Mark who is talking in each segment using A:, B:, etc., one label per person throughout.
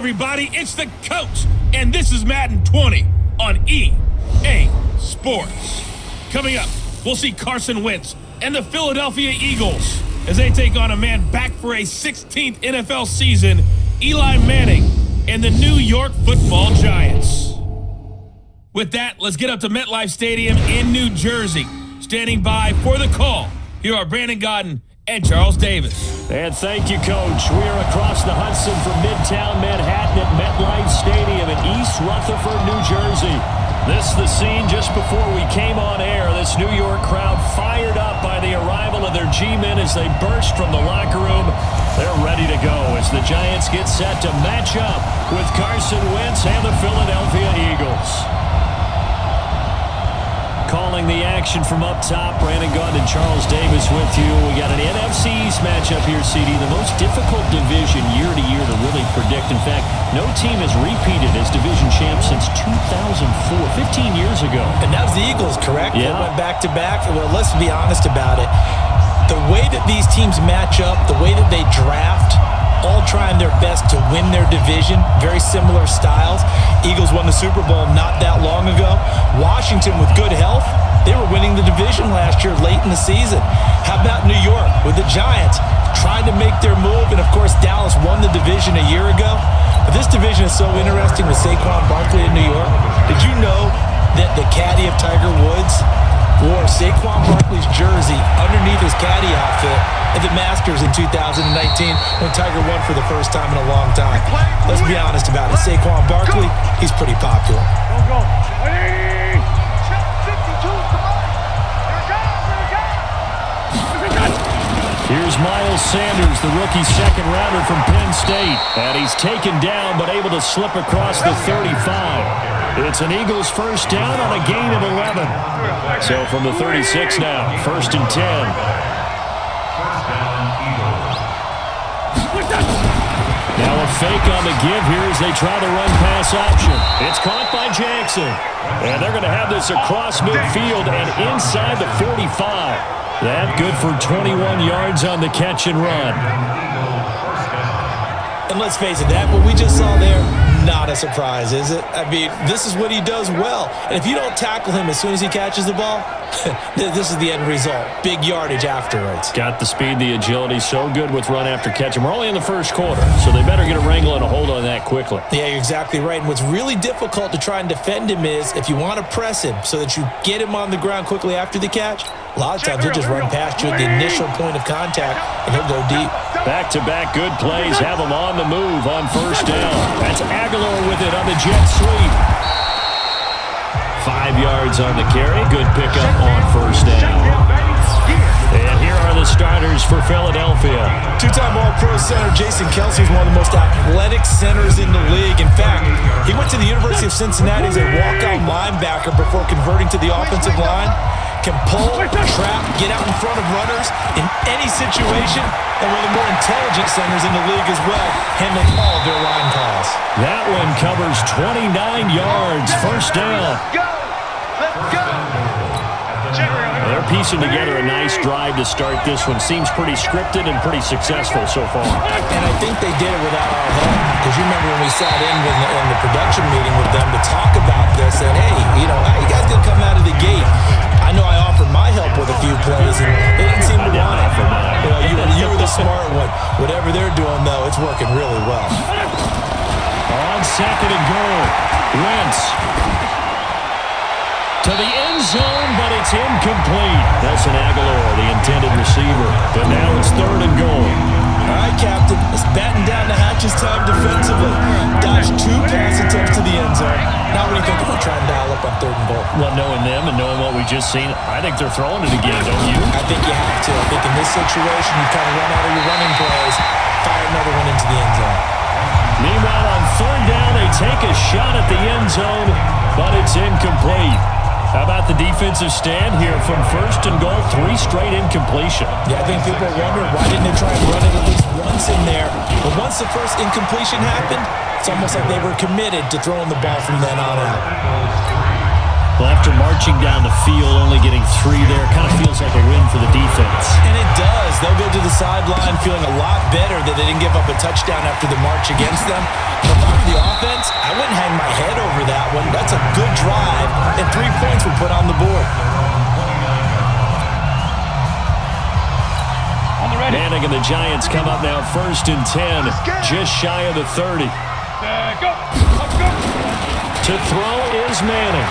A: everybody? It's the coach, and this is Madden 20 on EA Sports. Coming up, we'll see Carson Wentz and the Philadelphia Eagles as they take on a man back for a 16th NFL season, Eli Manning and the New York Football Giants. With that, let's get up to MetLife Stadium in New Jersey. Standing by for the call, here are Brandon Godden and Charles Davis.
B: And thank you, Coach. We are across the Hudson from Midtown Manhattan at MetLife Stadium in East Rutherford, New Jersey. This is the scene just before we came on air. This New York crowd fired up by the arrival of their G-men as they burst from the locker room. They're ready to go as the Giants get set to match up with Carson Wentz and the Philadelphia Eagles. Calling the action from up top, Brandon Godden and Charles Davis with you. We got an NFC East matchup here, CD. The most difficult division year to year to really predict. In fact, no team has repeated as division champ since 2004, 15 years ago.
C: And that was the Eagles, correct?
B: Yeah.
C: They went back-to-back. Well, let's be honest about it. The way that these teams match up, the way that they draft, all trying their best to win their division, very similar styles. Eagles won the Super Bowl not that long ago. Washington, with good health, they were winning the division last year late in the season. How about New York with the Giants trying to make their move? And, of course, Dallas won the division a year ago. But this division is so interesting with Saquon Barkley in New York. Did you know that the caddy of Tiger Woods wore Saquon Barkley's jersey underneath his caddy outfit at the Masters in 2019 when Tiger won for the first time in a long time? Let's be honest about it. Saquon Barkley, he's pretty popular.
B: Here's Miles Sanders, the rookie second rounder from Penn State. And he's taken down but able to slip across the 35. It's an Eagles first down on a gain of 11. So from the 36 now, 1st and 10. Now a fake on the give here as they try the run-pass option. It's caught by Jackson. And they're going to have this across midfield and inside the 45. That good for 21 yards on the catch and run.
C: And let's face it, that what we just saw there, not a surprise, is it? I mean, this is what he does well. And if you don't tackle him as soon as he catches the ball, this is the end result. Big yardage afterwards.
B: Got the speed, the agility, so good with run after catch. And we're only in the first quarter, so they better get a wrangle and a hold on that quickly.
C: Yeah, you're exactly right. And what's really difficult to try and defend him is if you want to press him so that you get him on the ground quickly after the catch, a lot of times he'll just run past you at the initial point of contact, and he'll go deep.
B: Back-to-back good plays have him on the move on first down. That's Aguilar with it on the jet sweep. 5 yards on the carry. Good pickup on first down. And here are the starters for Philadelphia.
C: Two-time All-Pro center Jason Kelsey is one of the most athletic centers in the league. In fact, he went to the University of Cincinnati as a walkout linebacker before converting to the offensive line. Can pull, trap, get out in front of runners in any situation, and one of the more intelligent centers in the league as well, handling all of their line calls.
B: That one covers 29 yards, first down. They're piecing together a nice drive to start this one. Seems pretty scripted and pretty successful so far.
C: And I think they did it without our help. Because you remember when we sat in the production meeting with them to talk about this, and hey, you know, how you guys gonna come out of the gate? I know I offered my help with a few plays, and they didn't seem to want it. You were the smart one. Whatever they're doing, though, it's working really well.
B: On second and goal, Wentz to the end zone, but it's incomplete. Nelson Aguilar, the intended receiver. But now it's 3rd and goal.
C: All right, Captain. Let's batten down the hatches time defensively. Dodge 2 pass attempts to the end zone. Now what do you think about trying to dial up on 3rd and goal?
B: Well, knowing them and knowing what we just seen, I think they're throwing it again, don't you?
C: I think you have to. I think in this situation, you kind of run out of your running plays, fire another one into the end zone.
B: Meanwhile, on 3rd down, they take a shot at the end zone, but it's incomplete. How about the defensive stand here from 1st and goal, 3 straight incompletion?
C: Yeah, I think people are wondering why didn't they try and run it at least once in there. But once the first incompletion happened, it's almost like they were committed to throwing the ball from then on out.
B: Well, after marching down the field, only getting 3 there, kind of feels like a win for the defense.
C: And it does. They'll go to the sideline feeling a lot better that they didn't give up a touchdown after the march against them. But if I'm the offense, I wouldn't hang my head over that one. That's a good drive, and 3 points were put on the board.
B: Manning and the Giants come up now 1st and 10, just shy of the 30. To throw is Manning.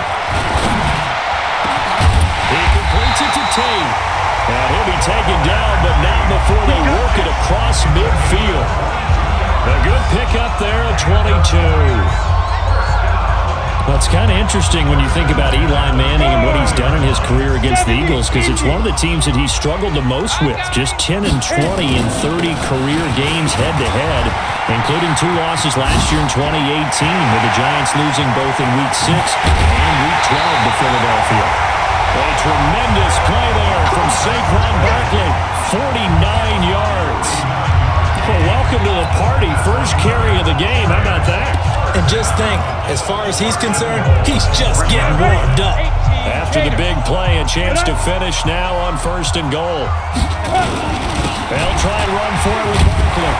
B: He completes it to Tate. And he'll be taken down, but not before they work it across midfield. A good pickup there at 22. Well, it's kind of interesting when you think about Eli Manning and what he's done in his career against the Eagles, because it's one of the teams that he struggled the most with. Just 10 and 20 in 30 career games head-to-head, including 2 losses last year in 2018, with the Giants losing both in Week 6 and Week 12 to Philadelphia. A tremendous play there from Saquon Barkley, 49 yards. Well, welcome to the party. First carry of the game. How about that?
C: And just think, as far as he's concerned, he's just getting warmed up.
B: After the big play, a chance to finish now on 1st and goal. They'll try and run for it with Barkley.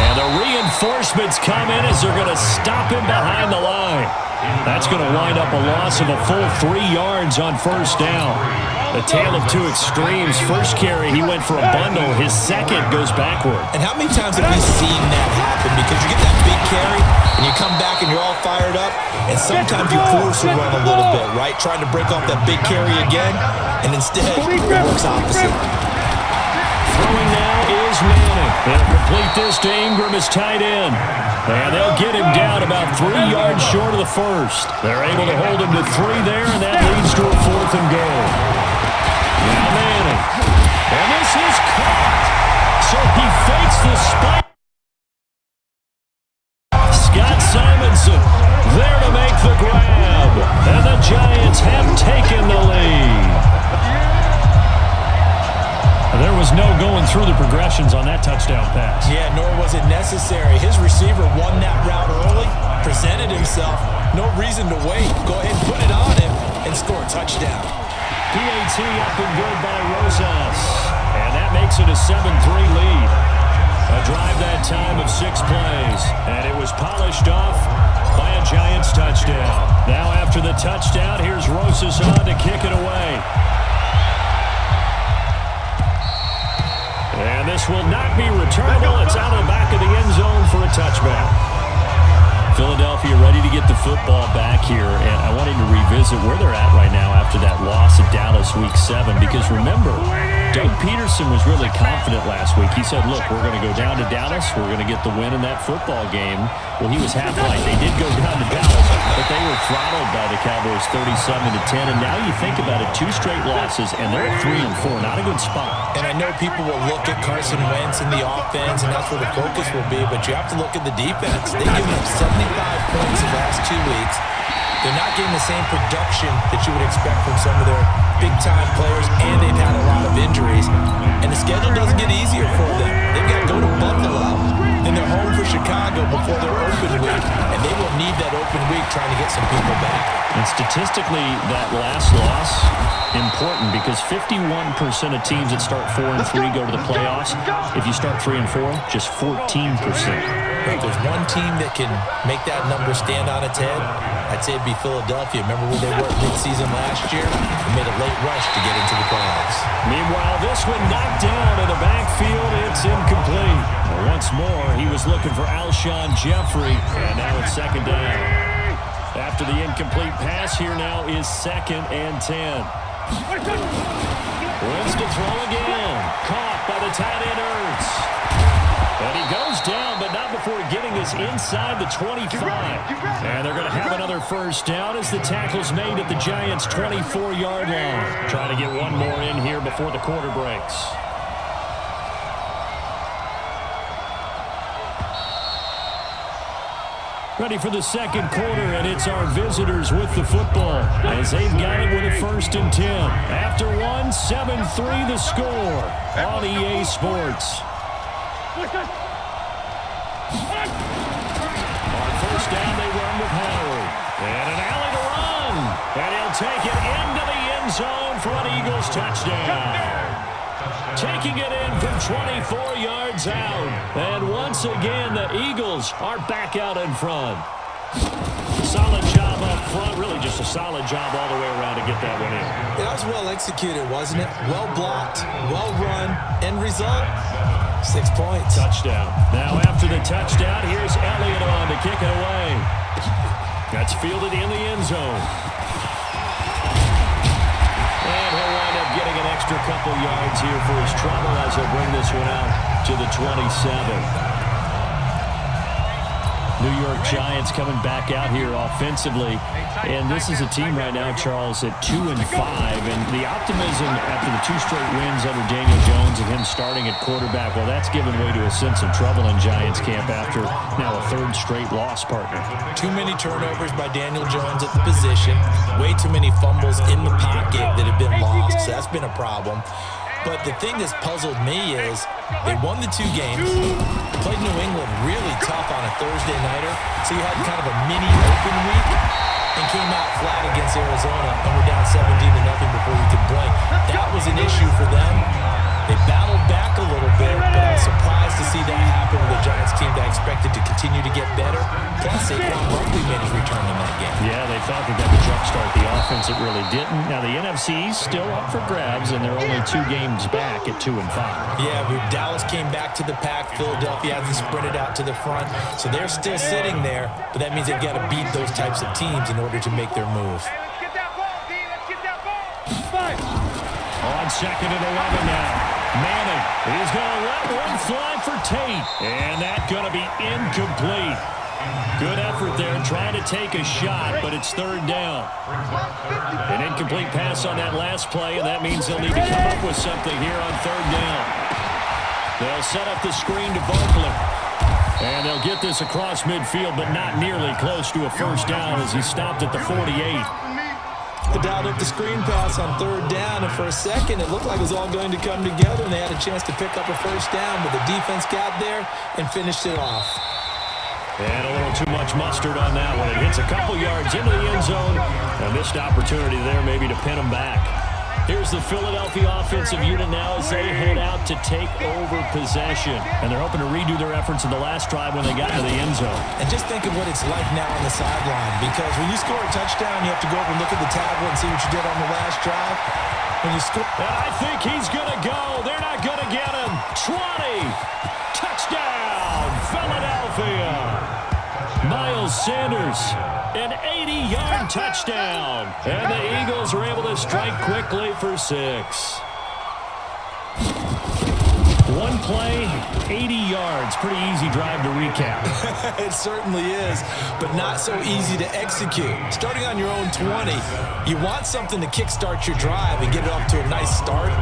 B: And the reinforcements come in as they're going to stop him behind the line. That's going to wind up a loss of a full 3 yards on 1st down. A tale of 2 extremes. First carry, he went for a bundle. His second goes backward.
C: And how many times have we seen that happen? Because you get that big carry, and you come back and you're all fired up, and sometimes you force a run a little bit, right? Trying to break off that big carry again, and instead it works opposite.
B: Throwing now is Manning. They'll complete this to Ingram as tight end. And they'll get him down about 3 yards short of the first. They're able to hold him to 3 there, and that leads to a 4th and goal. Now Manning. And this is caught. So he fakes the spike. Scott Simonson there to make the grab. And the Giants have taken the lead. There was no going through the progressions on that touchdown pass.
C: Yeah, nor was it necessary. His receiver won that route early, presented himself. No reason to wait. Go ahead and put it on him and score a touchdown.
B: PAT up and good by Rosas. And that makes it a 7-3 lead. A drive that time of 6 plays. And it was polished off by a Giants touchdown. Now after the touchdown, here's Rosas on to kick it away. And this will not be returnable. It's out of the back of the end zone for a touchback. Philadelphia ready to get the football back here, and I wanted to revisit where they're at right now after that loss at Dallas Week 7, because remember, Doug Peterson was really confident last week. He said, look, we're going to go down to Dallas. We're going to get the win in that football game. Well, he was half right. They did go down to Dallas, but they were throttled by the Cowboys 37-10, and now you think about it, 2 straight losses, and they're at 3-4. Not a good spot.
C: And I know people will look at Carson Wentz and the offense, and that's where the focus will be, but you have to look at the defense. They've given up 75 points the last 2 weeks. They're not getting the same production that you would expect from some of their big-time players, and they've had a lot of injuries. And the schedule doesn't get easier for them. They've got to go to Buffalo, then they're home for Chicago before their open week, and they will need that open week trying to get some people back.
B: And statistically, that last loss, important, because 51% of teams that start 4-3 go to the playoffs. If you start 3-4, just 14%.
C: If there's one team that can make that number stand on its head, I'd say it'd be Philadelphia. Remember where they were mid-season last year? They made a late rush to get into the playoffs.
B: Meanwhile, this one knocked down in the backfield. It's incomplete. Once more, he was looking for Alshon Jeffrey, and now it's 2nd down. After the incomplete pass, here now is 2nd and 10. Wins to throw again. Caught by the tight end Ertz. And he goes down, but not before getting us inside the 25. And they're going to have another 1st down as the tackle's made at the Giants' 24-yard line. Trying to get one more in here before the quarter breaks. Ready for the 2nd quarter, and it's our visitors with the football as they've got it with a 1st and 10. After one, 7-3 the score on EA Sports. On 1st down, they run with Howard. And an alley to run. And he'll take it into the end zone for an Eagles touchdown. taking it in from 24 yards out. And once again, the Eagles are back out in front. Solid job up front. Really just a solid job all the way around to get that one in.
C: That was well executed, wasn't it? Well blocked, well run. End result, 6 points.
B: Touchdown. Now after the touchdown, here's Elliott on to kick it away. That's fielded in the end zone. And he'll wind up getting an extra couple yards here for his trouble as he'll bring this one out to the 27. New York Giants coming back out here offensively. And this is a team right now, Charles, at 2-5. And the optimism after the 2 straight wins under Daniel Jones and him starting at quarterback, well, that's given way to a sense of trouble in Giants camp after now a 3rd straight loss, partner.
C: Too many turnovers by Daniel Jones at the position. Way too many fumbles in the pocket that have been lost. So that's been a problem. But the thing that's puzzled me is they won the 2 games, played New England really tough on a Thursday nighter, so you had kind of a mini open week, and came out flat against Arizona, and were down 17-0 before you could blink. That was an issue for them. They battled back a little bit, but I was surprised to see that happen with a Giants team that I expected to continue to get better. Plus, Saquon Barkley made his return in that game.
B: Yeah, they thought that would jumpstart the offense. It really didn't. Now, the NFC is still up for grabs, and they're only 2 games back at 2-5.
C: Yeah, but Dallas came back to the pack. Philadelphia hasn't sprinted out to the front, so they're still sitting there, but that means they've got to beat those types of teams in order to make their move.
B: On 2nd and 11 now. Manning, he's going to let one fly for Tate. And that's going to be incomplete. Good effort there, trying to take a shot, but it's 3rd down. An incomplete pass on that last play, and that means they'll need to come up with something here on 3rd down. They'll set up the screen to Barkley. And they'll get this across midfield, but not nearly close to a 1st down as he stopped at the 48.
C: They dialed up the screen pass on 3rd down, and for a second it looked like it was all going to come together, and they had a chance to pick up a 1st down, but the defense got there and finished it off.
B: And a little too much mustard on that one. It hits a couple yards into the end zone. A missed opportunity there maybe to pin them back. Here's the Philadelphia offensive unit now as they head out to take over possession. And they're hoping to redo their efforts in the last drive when they got to the end zone.
C: And just think of what it's like now on the sideline, because when you score a touchdown, you have to go over and look at the tablet and see what you did on the last drive. When you score,
B: and I think he's going to go. They're not going to get him. 20. Touchdown, Philadelphia. Miles Sanders, an 80-yard touchdown. And the Eagles are able to strike quickly for 6. One play, 80 yards. Pretty easy drive to recap.
C: It certainly is, but not so easy to execute. Starting on your own 20, you want something to kickstart your drive and get it off to a nice start.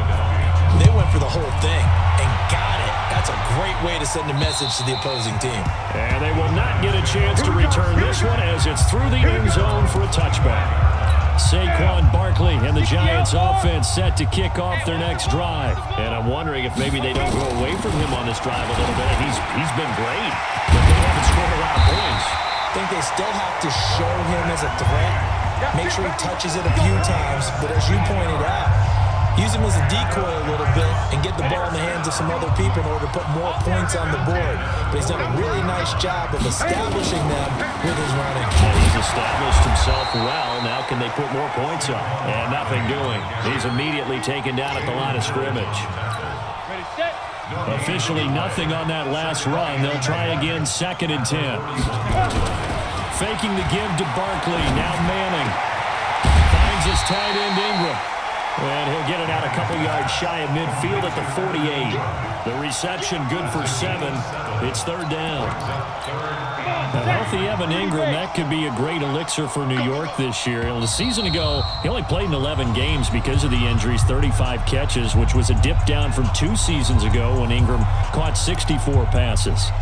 C: They went for the whole thing and got it. That's a great way to send a message to the opposing team.
B: And they will not get a chance to return this one as it's through the end zone for a touchback. Saquon Barkley and the Giants offense set to kick off their next drive. And I'm wondering if maybe they don't go away from him on this drive a little bit. He's been great, but they haven't scored a lot of points.
C: I think they still have to show him as a threat. Make sure he touches it a few times, but as you pointed out, use him as a decoy a little bit and get the ball in the hands of some other people in order to put more points on the board. But he's done a really nice job of establishing them with his running.
B: And he's established himself well. Now can they put more points up? And nothing doing. He's immediately taken down at the line of scrimmage. Officially nothing on that last run. They'll try again 2nd and 10. Faking the give to Barkley. Now Manning finds his tight end Ingram. And he'll get it out a couple yards shy of midfield at the 48. The reception good for 7. It's 3rd down. A healthy Evan Ingram, that could be a great elixir for New York this year. A season ago, he only played in 11 games because of the injuries, 35 catches, which was a dip down from 2 seasons ago when Ingram caught 64 passes.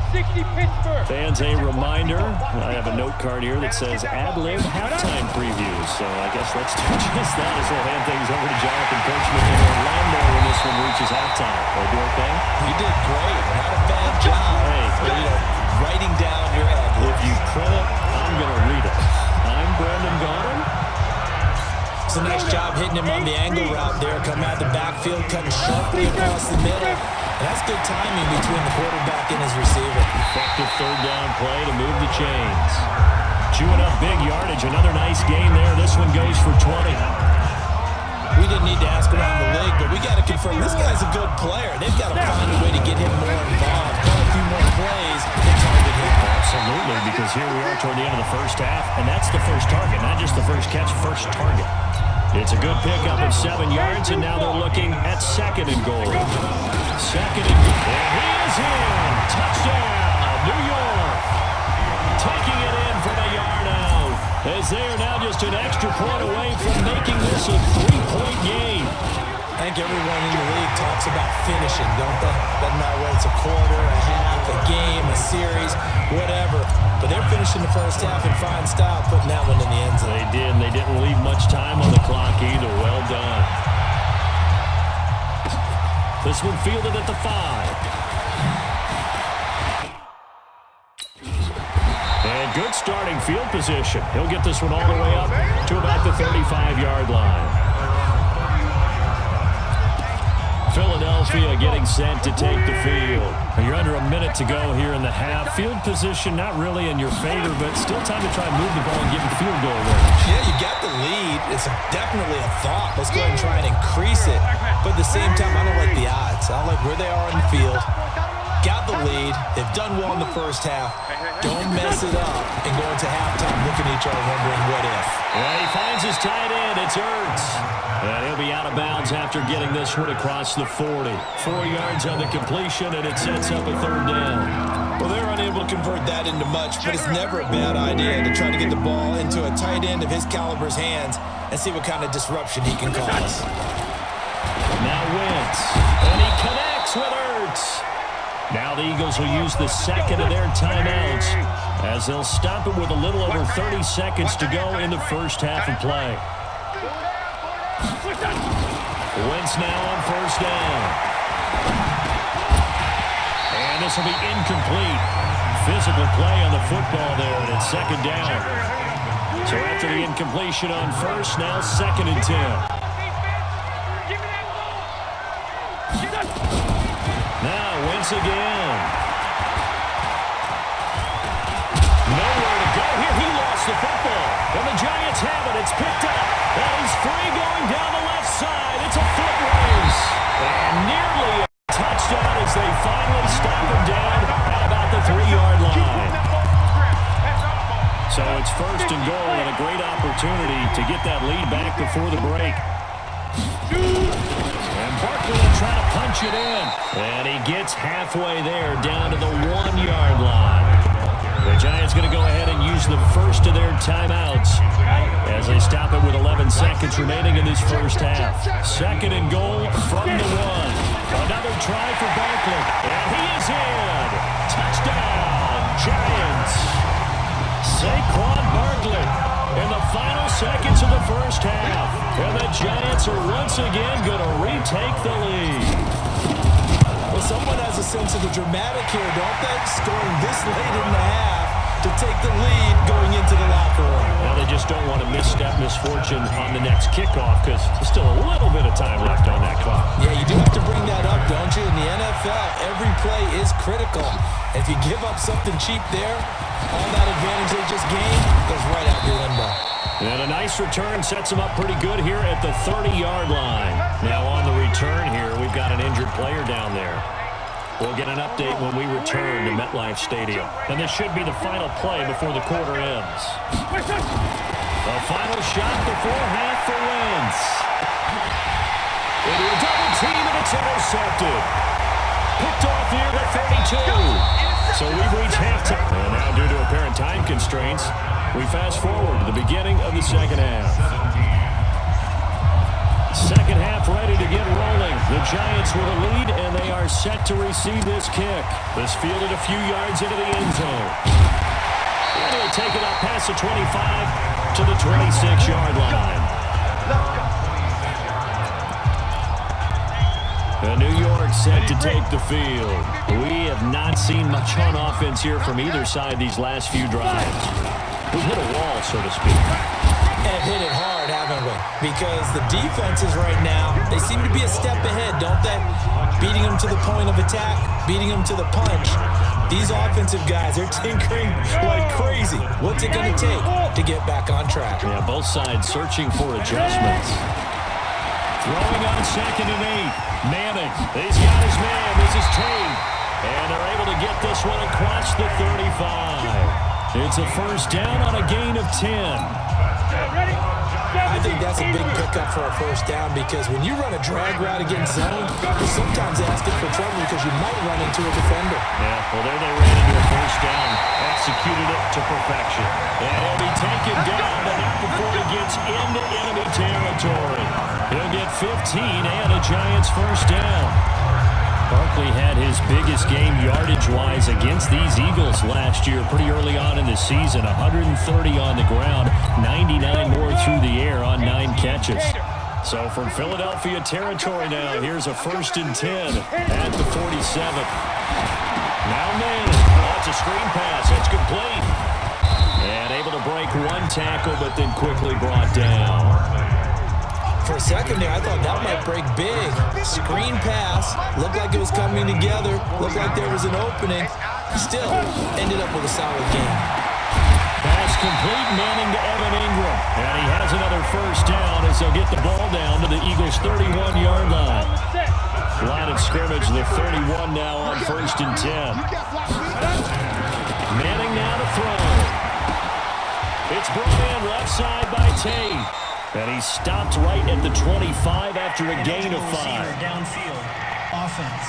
D: 60 Pittsburgh.
B: Fans, a reminder, I have a note card here that says ad-lib halftime previews. So I guess let's do just that as we'll hand things over to Jonathan Coachman in Orlando when this one reaches halftime. Or do okay?
C: You did great. Not a bad job.
B: Hey,
C: writing down your ad-lib.
B: If you print it, I'm going to read it. I'm Brandon Gaudin.
C: It's a nice job hitting him on the angle route there, coming out of the backfield, cutting sharply across the middle. And that's good timing between the quarterback and his receiver.
B: Effective third down play to move the chains. Chewing up big yardage. Another nice gain there. This one goes for 20.
C: We didn't need to ask around the league, but we got to confirm this guy's a good player. They've got to find a way to get him more involved, call a few more plays, and target him.
B: Absolutely, because here we are toward the end of the first half, and that's the first target, not just the first catch, first target. It's a good pickup of 7 yards, and now they're looking at second and goal. Second and goal. And he is in. Touchdown, New York. Taking it in from a yard out. As they are now just an extra point away from making this a 3-point game.
C: I think everyone in the league talks about finishing, don't they? Doesn't matter whether it's a quarter, a half, a game, a series, whatever. But they're finishing the first half in fine style, putting that one in the end zone.
B: They did, and they didn't leave much time on the clock either. Well done. This one fielded at the 5. And good starting field position. He'll get this one all the way up to about the 35-yard line. Philadelphia getting set to take the field. You're under a minute to go here in the half. Field position not really in your favor, but still time to try and move the ball and get in field goal range.
C: Yeah, you got the lead. It's definitely a thought. Let's go ahead and try and increase it. But at the same time, I don't like the odds. I don't like where they are on the field. Got the lead. They've done well in the first half. Don't mess it up and go into halftime looking at each other wondering what if.
B: Well, he finds his tight end. It's Ertz. And he'll be out of bounds after getting this one across the 40. 4 yards on the completion, and it sets up a third down.
C: Well, they're unable to convert that into much, but it's never a bad idea to try to get the ball into a tight end of his caliber's hands and see what kind of disruption he can cause.
B: Now Wentz, and he connects with Ertz. Now the Eagles will use the second of their timeouts as they'll stop it with a little over 30 seconds to go in the first half of play. Wentz now on first down. And this will be incomplete. Physical play on the football there, and it's second down. So after the incompletion on first, now second and 10. Now Wentz again. Nowhere to go here. He lost the football. And the Giants have it. It's picked up. And he's free going down the left side. It's a foot race. And nearly a touchdown as they finally stop him down at about the 3-yard line. So it's first and goal and a great opportunity to get that lead back before the break. And Barkley will try to punch it in. And he gets halfway there down to the 1-yard line. The Giants going to go ahead and use the first of their timeouts as they stop it with 11 seconds remaining in this first half. Second and goal from the 1. Another try for Barkley. And he is in. Touchdown, Giants. Saquon Barkley in the final seconds of the first half. And the Giants are once again going to retake the lead.
C: Well, someone has a sense of the dramatic here, don't they? Scoring this late in the half to take the lead going into the locker room.
B: Well, they just don't want to misstep misfortune on the next kickoff because there's still a little bit of time left on that clock.
C: Yeah, you do have to bring that up, don't you? In the NFL, every play is critical. If you give up something cheap there, all that advantage they just gained goes right out your window.
B: And a nice return sets them up pretty good here at the 30-yard line. Now on the return here, we've got an injured player down there. We'll get an update when we return to MetLife Stadium. And this should be the final play before the quarter ends. The final shot before half for Wentz. Into a double team, and it's intercepted. Picked off near the 32. So we've reached halftime. And now due to apparent time constraints, we fast forward to the beginning of the second half. Second half ready to get rolling. The Giants with a lead, and they are set to receive this kick. This fielded a few yards into the end zone. And he'll take it up past the 25 to the 26-yard line. And New York set to take the field. We have not seen much on offense here from either side these last few drives. We've hit a wall, so to speak.
C: have hit it hard, haven't we? Because the defenses right now, they seem to be a step ahead, don't they? Beating them to the point of attack, beating them to the punch. These offensive guys, they're tinkering like crazy. What's it going to take to get back on track?
B: Yeah, both sides searching for adjustments. Throwing on 2nd and 8. Manning, he's got his man. This is Tate. And they're able to get this one across the 35. It's a first down on a gain of 10.
C: I think that's a big pickup for a first down because when you run a drag route against zone, you're sometimes asking for trouble because you might run into a defender.
B: Yeah, well, there they ran into a first down. Executed it to perfection. And he'll be taken down, but not before he gets into enemy territory. He'll get 15 and a Giants first down. Barkley had his biggest game yardage-wise against these Eagles last year pretty early on in the season. 130 on the ground, 99 more through the air on 9 catches. So from Philadelphia territory now, here's a 1st and 10 at the 47. Now Manning, it's a screen pass, it's complete. And able to break one tackle, but then quickly brought down.
C: For a second there, I thought that might break big. Screen pass. Looked like it was coming together. Looked like there was an opening. Still, ended up with a solid game.
B: Pass complete, Manning to Evan Ingram. And he has another first down as they'll get the ball down to the Eagles' 31-yard line. Line of scrimmage, the 31 now on 1st and 10. Manning now to throw. It's brought in left side by Tate. And he stopped right at the 25 after a gain of 5.
E: Downfield offense.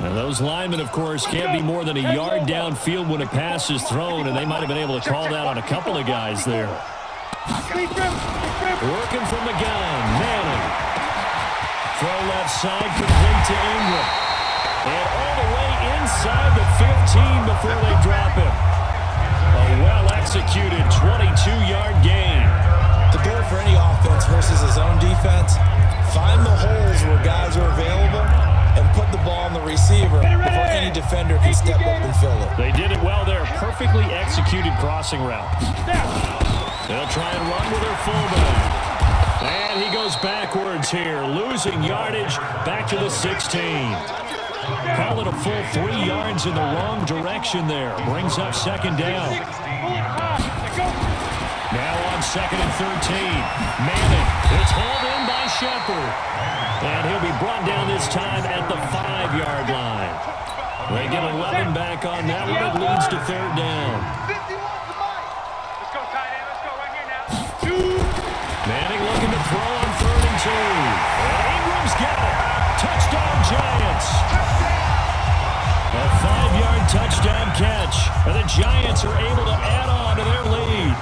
B: Now those linemen, of course, can't be more than a yard downfield when a pass is thrown, and they might have been able to call that on a couple of guys there. Working from the gun, Manning. Throw left side, complete to Ingram. And all the way inside the 15 before they drop him. A well-executed 22-yard gain.
C: The goal for any offense versus his own defense, find the holes where guys are available and put the ball on the receiver before any defender can step up and fill it.
B: They did it well there. Perfectly executed crossing route. They'll try and run with their fullback. And he goes backwards here, losing yardage back to the 16. Call it a full 3 yards in the wrong direction there. Brings up 2nd down. Now on 2nd and 13. Manning. It's hauled in by Shepard. And he'll be brought down this time at the 5-yard line. They get 11 back on that one. It leads to 3rd down. Manning looking to throw on 3rd and 2. And Ingram's got it. Touchdown Giants. A 5-yard touchdown catch. And the Giants are able to add on to their lead.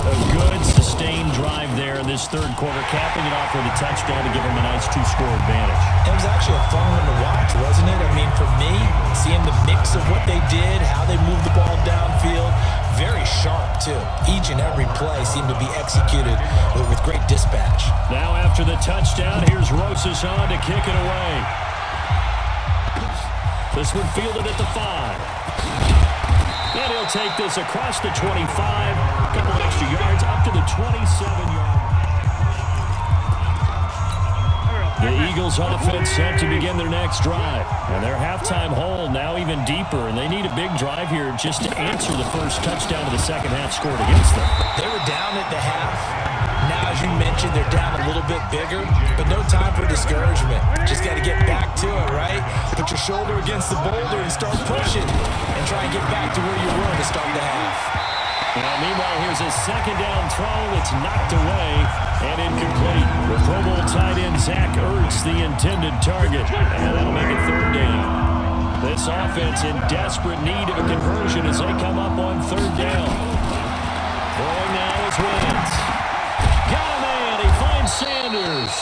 B: A good sustained drive there in this 3rd quarter, capping it off with a touchdown to give them a nice 2-score advantage.
C: It was actually a fun one to watch, wasn't it? I mean, for me, seeing the mix of what they did, how they moved the ball downfield, very sharp, too. Each and every play seemed to be executed with great dispatch.
B: Now after the touchdown, here's Rosas on to kick it away. This one fielded at the 5. And he'll take this across the 25. A couple extra yards up to the 27-yard. The Eagles offense set to begin their next drive. And their halftime hole now even deeper. And they need a big drive here just to answer the first touchdown of the second half scored against them.
C: They were down at the half. Now, as you mentioned, they're down a little bit bigger, but no time for discouragement. Just got to get back to it, right? Put your shoulder against the boulder and start pushing and try and get back to where you were to start the half.
B: Well, meanwhile, here's a 2nd down throw that's knocked away and incomplete. The Pro Bowl tight end Zach Ertz, the intended target, and that'll make it 3rd down. This offense in desperate need of a conversion as they come up on 3rd down. Throwing now is Wentz. Got a man. He finds Sanders.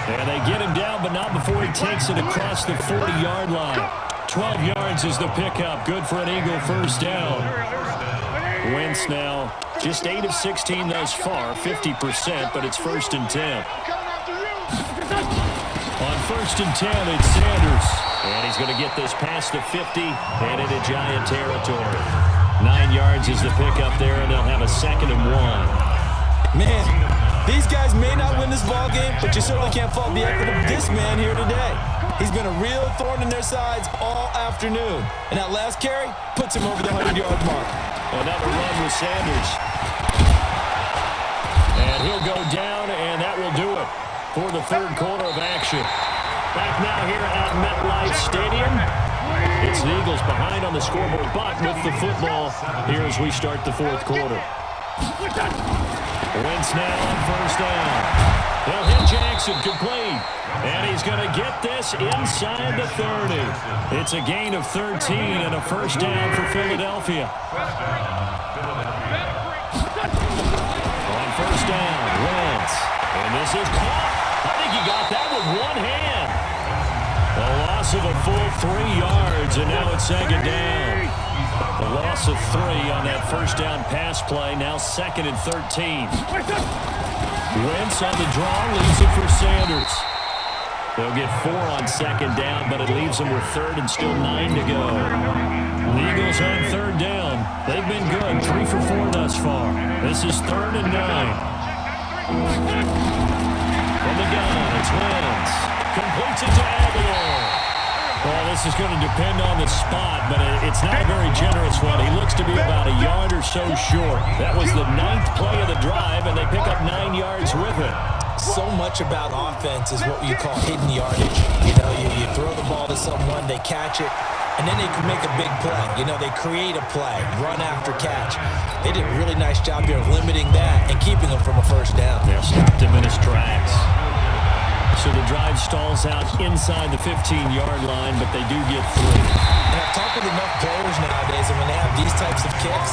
B: And they get him down, but not before he takes it across the 40-yard line. 12 yards is the pickup. Good for an Eagle first down. Wentz now just 8 of 16 thus far, 50%, but it's 1st and 10. On 1st and 10, it's Sanders. And he's going to get this past the 50 and into Giant territory. 9 yards is the pickup there, and they'll have a 2nd and 1.
C: Man, these guys may not win this ball game, but you certainly can't fault the effort of this man here today. He's been a real thorn in their sides all afternoon. And that last carry puts him over the 100-yard mark.
B: Another run with Sanders. And he'll go down, and that will do it for the 3rd quarter of action. Back now here at MetLife Stadium. It's the Eagles behind on the scoreboard, but with the football here as we start the 4th quarter. Wentz now on 1st down. They'll hit Jackson, complete. And he's going to get this inside the 30. It's a gain of 13 and a 1st down for Philadelphia. On 1st down, Wentz. And this is caught. I think he got that with one hand. A loss of a full 3 yards, and now it's 2nd down. A loss of 3 on that 1st down pass play. Now 2nd and 13. Wentz on the draw, leaves it for Sanders. They'll get 4 on 2nd down, but it leaves them with 3rd and still 9 to go. The Eagles on 3rd down. They've been good, 3 for 4 thus far. This is 3rd and 9. From the gun, it's Wentz. Completes it to Aguilar. Well, this is going to depend on the spot, but it's not a very generous one. He looks to be about a yard or so short. That was the 9th play of the drive, and they pick up 9 yards with it.
C: So much about offense is what you call hidden yardage. You know, you throw the ball to someone, they catch it, and then they can make a big play. You know, they create a play, run after catch. They did a really nice job here of limiting that and keeping him from a 1st down.
B: They stopped him in his tracks. So the drive stalls out inside the 15-yard line, but they do get 3.
C: And I've talked with enough players nowadays, and when they have these types of kicks,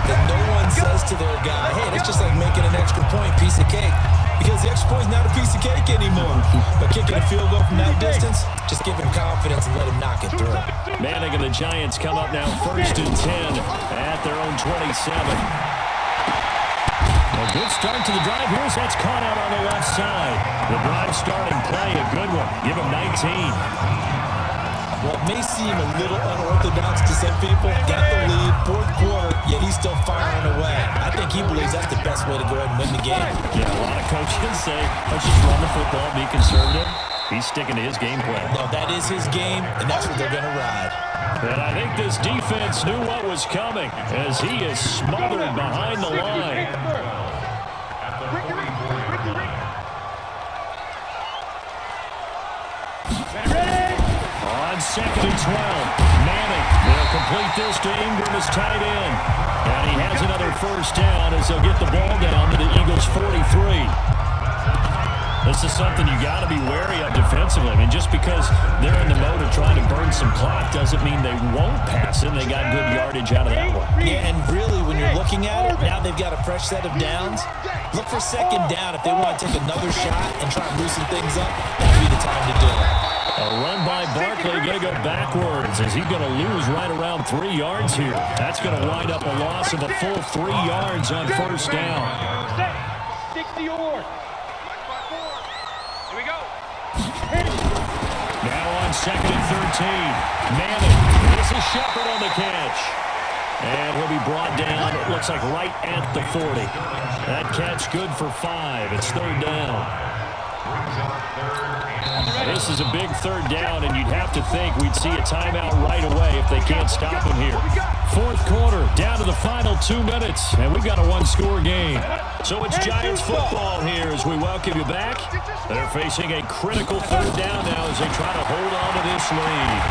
C: that no one says to their guy, hey, that's just like making an extra point, piece of cake. Because the extra point's not a piece of cake anymore. But kicking a field goal from that distance, just give him confidence and let him knock it through.
B: Manning and the Giants come up now 1st and 10 at their own 27. A good start to the drive. Here's that's caught out on the left side. The drive starting play, a good one. Give him 19.
C: Well, it may seem a little unorthodox to some people. Got the lead, 4th quarter, yet he's still firing away. I think he believes that's the best way to go ahead and win the game.
B: Yeah, a lot of coaches say, let's just run the football, be conservative. He's sticking to his game plan.
C: No, that is his game, and that's what they're going to ride.
B: And I think this defense knew what was coming as he is smothered behind the line. On 2nd and 12, Manning will complete this to Ingram as tight end. And he has another 1st down as they'll get the ball down to the Eagles' 43. This is something you got to be wary of defensively. I mean, just because they're in the mode of trying to burn some clock doesn't mean they won't pass it. They got good yardage out of that one.
C: Yeah, and really, when you're looking at it, now they've got a fresh set of downs. Look for 2nd down. If they want to take another shot and try and loosen things up, that'd be the time to do it.
B: A run by Barkley, going to go backwards as he's going to lose right around 3 yards here. That's going to wind up a loss of a full 3 yards on 1st down.
D: 60 or. Here we go.
B: Now on 2nd and 13, Manning. This is Shepard on the catch. And he'll be brought down, it looks like right at the 40. That catch good for 5. It's 3rd down. This is a big 3rd down, and you'd have to think we'd see a timeout right away if they can't stop him here. 4th quarter, down to the final 2 minutes, and we've got a 1-score game. So it's Giants football here as we welcome you back. They're facing a critical 3rd down now as they try to hold on to this lead.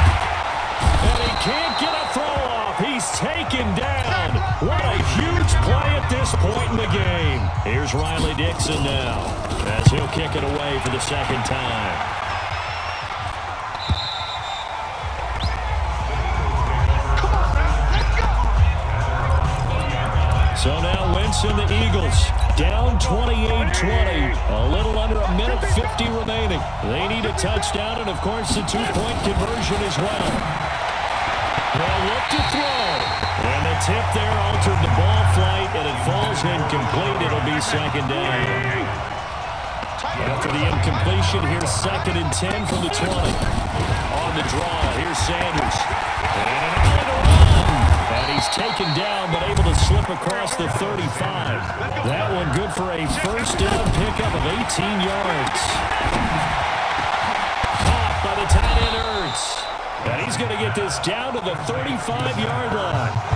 B: And he can't get a throw off. He's taken down. What a huge play at this point in the game. Here's Riley Dixon now as he'll kick it away for the 2nd time. So now Wentz and the Eagles down 28-20. A little under a minute 50 remaining. They need a touchdown and, of course, a 2-point conversion as well. They'll look to throw. And the tip there altered the ball flight, and it falls incomplete. It'll be 2nd down. After the incompletion, here's 2nd and 10 from the 20. On the draw, here's Sanders. And an alley to run. And he he's taken down, but able to slip across the 35. That one good for a first down pickup of 18 yards. Caught by the tight end Ertz. And he's going to get this down to the 35-yard line.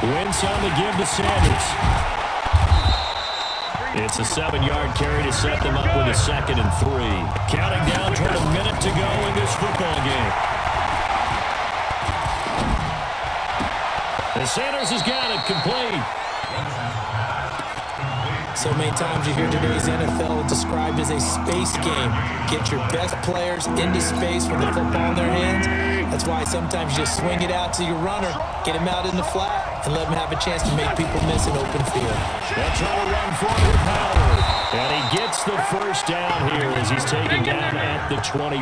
B: Wentz on the give to Sanders. It's a 7-yard carry to set them up with a 2nd and 3. Counting down toward a minute to go in this football game. And Sanders has got it complete.
C: So many times you hear today's NFL described as a space game. Get your best players into space with the football in their hands. That's why sometimes you just swing it out to your runner, get him out in the flat, and let him have a chance to make people miss an open field.
B: They'll try to run forward with Howard. And he gets the first down here as he's taken down at the 24.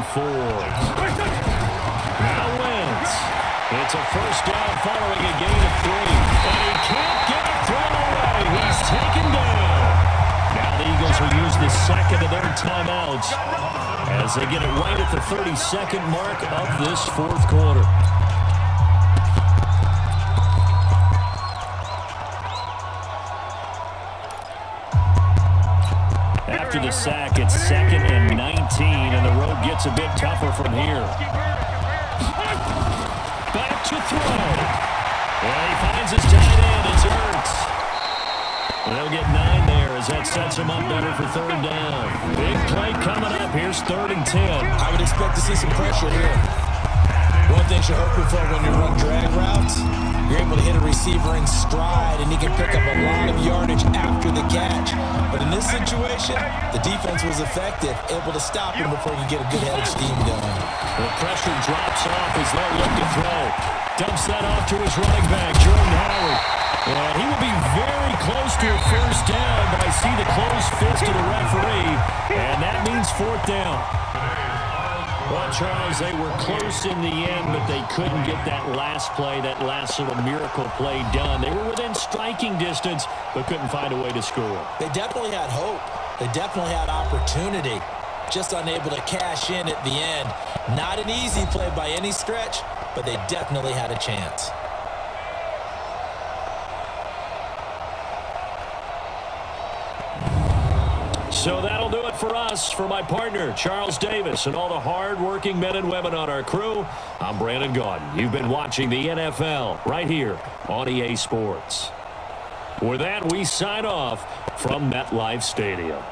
B: Now Wentz. It's a first down following a gain of 3. And he can't get it thrown away. He's taken down. Now the Eagles will use the second of their timeouts as they get it right at the 32nd mark of this fourth quarter. After the sack, it's 2nd and 19, and the road gets a bit tougher from here. Back to throw. And he finds his tight end. It's Ertz. They'll get 9 there as that sets him up better for 3rd down. Big play coming up. Here's 3rd and 10.
C: I would expect to see some pressure here. One thing you're hoping for when you run drag routes, you're able to hit a receiver in stride, and he can pick up a lot of yardage after the catch. But in this situation, the defense was effective, able to stop him before you get a good head of steam going.
B: The pressure drops off as they'll look to throw. Dumps that off to his running back, Jordan Howard. And he will be very close to a first down, but I see the closed fist of the referee, and that means 4th down. Well, Charles, they were close in the end, but they couldn't get that last play, that last sort of miracle play done. They were within striking distance, but couldn't find a way to score.
C: They definitely had hope. They definitely had opportunity. Just unable to cash in at the end. Not an easy play by any stretch, but they definitely had a chance.
B: So that'll do it for us. For my partner, Charles Davis, and all the hard-working men and women on our crew, I'm Brandon Gaudin. You've been watching the NFL right here on EA Sports. With that, we sign off from MetLife Stadium.